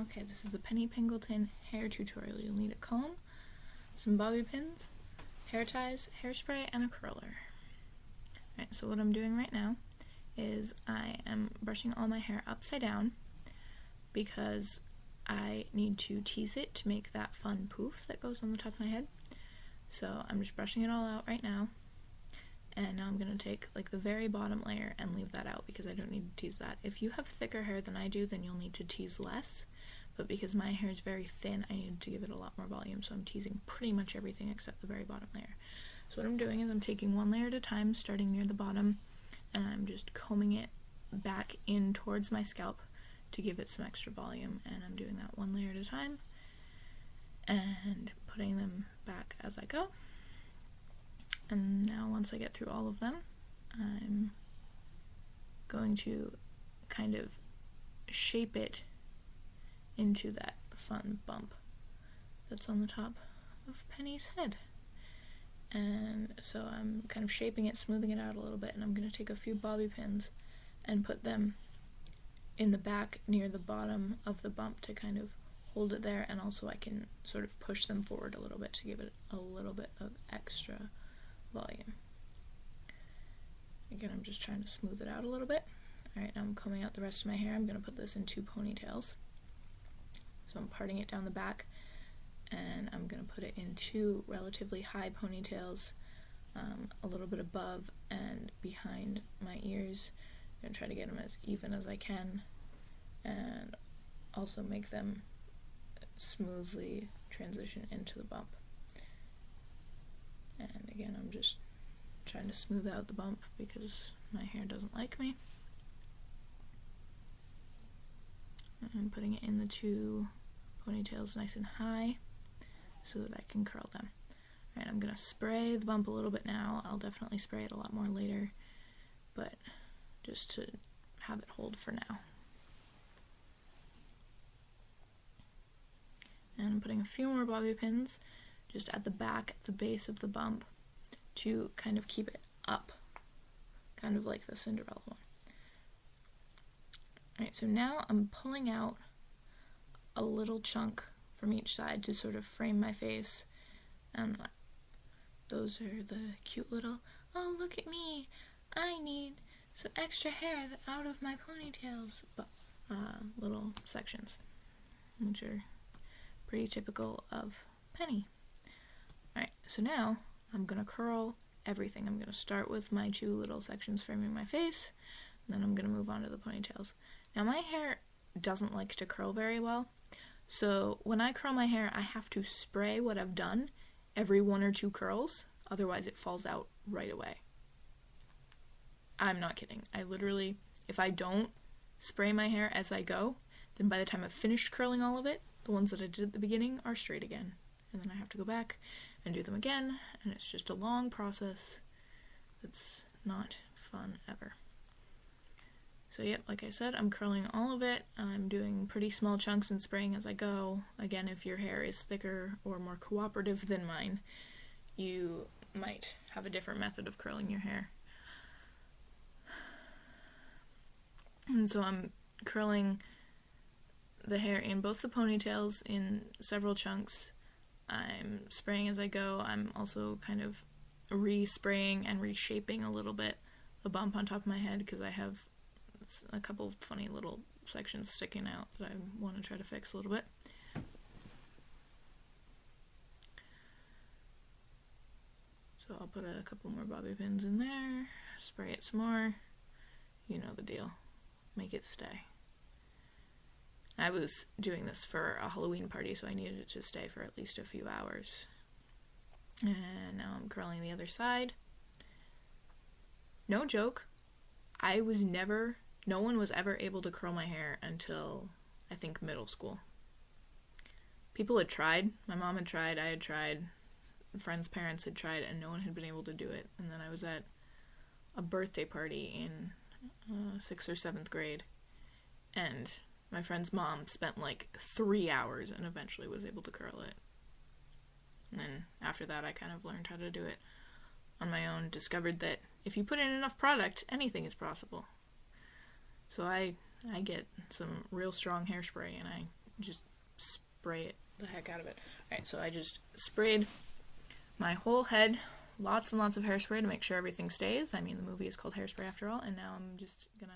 Okay, this is a Penny Pingleton hair tutorial. You'll need a comb, some bobby pins, hair ties, hairspray, and a curler. Alright, so what I'm doing right now is I am brushing all my hair upside down because I need to tease it to make that fun poof that goes on the top of my head. So I'm just brushing it all out right now, and now I'm going to take like the very bottom layer and leave that out because I don't need to tease that. If you have thicker hair than I do, then you'll need to tease less, but because my hair is very thin, I need to give it a lot more volume, so I'm teasing pretty much everything except the very bottom layer. So what I'm doing is I'm taking one layer at a time, starting near the bottom, and I'm just combing it back in towards my scalp to give it some extra volume, and I'm doing that one layer at a time and putting them back as I go. And now once I get through all of them, I'm going to kind of shape it into that fun bump that's on the top of Penny's head. And so I'm kind of shaping it, smoothing it out a little bit, and I'm going to take a few bobby pins and put them in the back near the bottom of the bump to kind of hold it there, and also I can sort of push them forward a little bit to give it a little bit of extra volume. Again, I'm just trying to smooth it out a little bit. Alright, now I'm combing out the rest of my hair. I'm going to put this in 2 ponytails. So I'm parting it down the back, and I'm going to put it in 2 relatively high ponytails, a little bit above and behind my ears. I'm going to try to get them as even as I can, and also make them smoothly transition into the bump. And again, I'm just trying to smooth out the bump because my hair doesn't like me. I'm putting it in the 2 ponytails nice and high so that I can curl them. Alright, I'm going to spray the bump a little bit now. I'll definitely spray it a lot more later, but just to have it hold for now. And I'm putting a few more bobby pins just at the back, at the base of the bump, to kind of keep it up, kind of like the Cinderella one. Alright, so now I'm pulling out a little chunk from each side to sort of frame my face, and those are the cute little, oh look at me, I need some extra hair out of my ponytails, but little sections, which are pretty typical of Penny. Alright, so now I'm going to curl everything. I'm going to start with my 2 little sections framing my face, and then I'm going to move on to the ponytails. Now my hair doesn't like to curl very well, so when I curl my hair I have to spray what I've done every 1 or 2 curls, otherwise it falls out right away. I'm not kidding. I literally, if I don't spray my hair as I go, then by the time I've finished curling all of it, the ones that I did at the beginning are straight again. And then I have to go back and do them again, and it's just a long process that's not fun ever. So yep, like I said, I'm curling all of it. I'm doing pretty small chunks and spraying as I go. Again, if your hair is thicker or more cooperative than mine, you might have a different method of curling your hair. And so I'm curling the hair in both the ponytails in several chunks. I'm spraying as I go. I'm also kind of re-spraying and reshaping a little bit the bump on top of my head because I have a couple funny little sections sticking out that I want to try to fix a little bit. So I'll put a couple more bobby pins in there, spray it some more, you know the deal, make it stay. I was doing this for a Halloween party, so I needed it to stay for at least a few hours. And now I'm curling the other side. No joke, no one was ever able to curl my hair until, I think, middle school. People had tried, my mom had tried, I had tried, friends' parents had tried, and no one had been able to do it. And then I was at a birthday party in 6th or 7th grade, and my friend's mom spent like 3 hours and eventually was able to curl it. And then after that I kind of learned how to do it on my own, discovered that if you put in enough product, anything is possible. So I get some real strong hairspray and I just spray it the heck out of it. Alright, so I just sprayed my whole head, lots and lots of hairspray to make sure everything stays. I mean, the movie is called Hairspray after all, and now I'm just gonna